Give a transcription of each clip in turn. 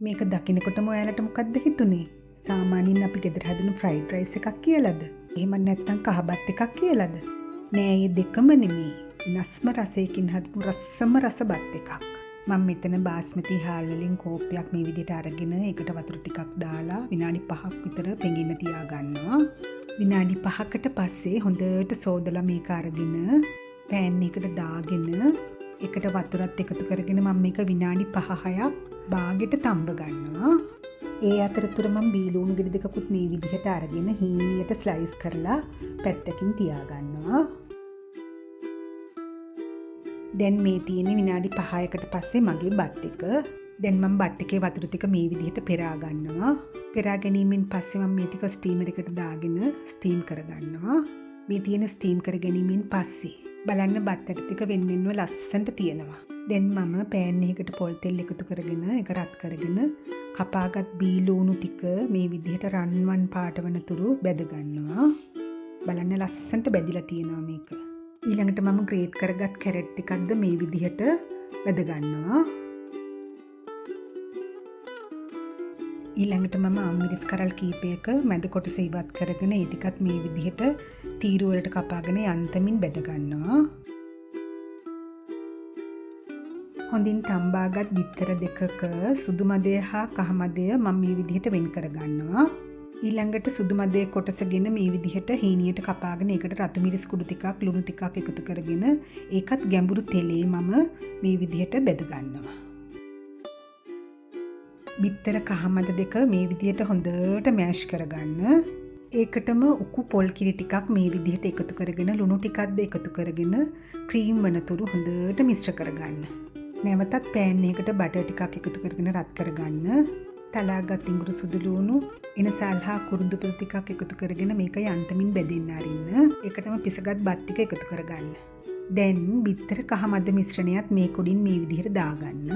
මේක දකිනකොටම ඔයාලට මොකක්ද හිතුනේ? සාමාන්‍යයෙන් අපි ගෙදර හදන ෆ්‍රයිඩ් රයිස් එකක් කියලාද? එහෙම නැත්නම් කහබත් එකක් කියලාද? නෑ, මේ දෙකම නෙමෙයි. වෙනස්ම රසයකින් හදපු රසම රස බත් එකක්. මම මෙතන බාස්මති හාල් වලින් කෝප්පයක් මේ විදිහට අරගෙන ඒකට වතුර ටිකක් දාලා විනාඩි 5ක් විතර පෙඟෙන්න තියා ගන්නවා. විනාඩි 5කට පස්සේ හොඳට සෝදලා මේක අරගෙන පෑන් එකට දාගෙන ඒකට වතුරත් එකතු කරගෙන මම මේක විනාඩි 5-6ක් බාගෙට තඹ ගන්නවා. ඒ අතරතුර මම බීලුණු ගෙඩි දෙකකුත් මේ විදිහට අරගෙන හීනියට ස්ලයිස් කරලා පැත්තකින් තියා ගන්නවා. දැන් මේ තියෙන්නේ විනාඩි 5කට පස්සේ මගේ බත් එක. දැන් මම බත් එකේ වතුර ටික මේ විදිහට පෙරා ගන්නවා. පෙරා ගැනීමෙන් පස්සේ මම මේ ටික ස්ටීමර් එකට දාගෙන ස්ටීම් කරගන්නවා. මේ තියෙන ස්ටීම් කර ගැනීමෙන් පස්සේ බලන්න බත් ඇට ටික වෙන්වෙන්ව ලස්සනට තියෙනවා. දැන් මම පෑන් එකකට පොල් තෙල් එකතු කරගෙන ඒක රත් කරගෙන කපාගත් බීලුණු ටික මේ විදිහට රන්වන් පාට වනතුරු බැද ගන්නවා. බලන්න ලස්සනට බැදිලා තියෙනවා මේක. ඊළඟට මම ග්‍රේට් කරගත් කැරට් ටිකක්ද මේ විදිහට බැද ගන්නවා. ඊළඟට මම අම්මිරිස් කරල් කීපයක මැද කොටස ඉවත් කරගෙන ඒ ටිකත් මේ විදිහට තීරු වලට කපාගෙන යන්තමින් බැද ගන්නවා. හොඳින් තම්බාගත් බිත්තර දෙකක සුදු මදය හා කහ මදය මම මේ විදිහට වෙන් කර ගන්නවා. ඊළඟට සුදු මදේ කොටසගෙන මේ විදිහට හීනියට කපාගෙන ඒකට රතු මිරිස් කුඩු ටිකක් ලුණු ටිකක් එකතු කරගෙන ඒකත් ගැඹුරු තෙලේ මම මේ විදිහට බෙද ගන්නවා. බිත්තර කහ මද දෙක මේ විදිහට හොඳට මෑෂ් කරගන්න. ඒකටම උකු පොල් කිරි ටිකක් මේ විදිහට එකතු කරගෙන ලුණු ටිකක්ද එකතු කරගෙන ක්‍රීම් වනතුරු හොඳට මිශ්‍ර කරගන්න. නැවතත් පෑන් එකකට බටර් ටිකක් එකතු කරගෙන රත් කරගන්න. තලාගත් ඉඟුරු සුදු ලුණු එනසල් හා කුරුඳු පොඩි ටිකක් එකතු කරගෙන මේක යන්තමින් බෙදෙන්න අරින්න. ඒකටම පිසගත් බත් ටික එකතු කරගන්න. දැන් බිත්තර කහ මද මිශ්‍රණයත් මේ කුඩින් මේ විදිහට දාගන්න.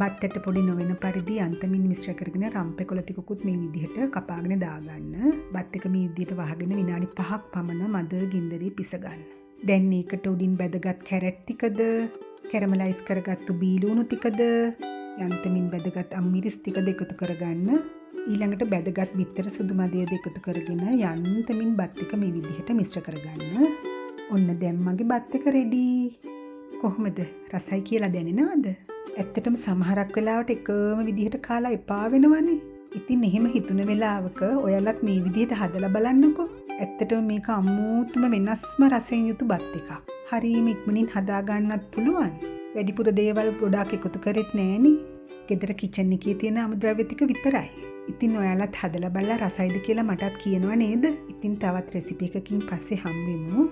බත් ඇට පොඩි නොවන පරිදි යන්තමින් මිශ්‍ර කරගෙන රම්පෙකොළ ටිකකුත් මේ විදිහට කපාගෙන දාගන්න. බත් එක මේ විදිහට වහගෙන විනාඩි 5ක් පමණ මද ගින්දරේ පිස ගන්න. දැන් ඒකට උඩින් බැදගත් කැරට් ටිකද කැරමලයිස් කරගත්තු බීලුණු ටිකද යන්තමින් බැදගත් අම්මිරිස් ටිකද එකතු කරගන්න. ඊළඟට බැදගත් බිත්තර සුදු මදයද එකතු කරගෙන යන්තමින් බත් එක මේ විදිහට මිශ්‍ර කරගන්න. ඔන්න දැන් මගේ බත් එක රෙඩි. කොහොමද? රසයි කියලා දැනෙනවද? ඇත්තටම සමහරක් වෙලාවට එකම විදිහට කාලා එපා වෙනවනේ. ඉතින් එහෙම හිතුන වෙලාවක ඔයාලත් මේ විදිහට හදලා බලන්නකෝ. ඇත්තටම මේක අමුතුම වෙනස්ම රසයෙන් යුතු බත් එකක්. හරියම ඉක්මනින් හදා ගන්නත් පුළුවන්. වැඩිපුර දේවල් ගොඩාක් එකතු කරෙත් නෑනේ. ගෙදර කිචන් එකේ තියෙන අමුද්‍රව්‍ය ටික විතරයි. ඉතින් ඔයාලත් හදලා බලලා රසයිද කියලා මටත් කියනවා නේද? ඉතින් තවත් රෙසිපි එකකින් පස්සේ හම්බෙමු.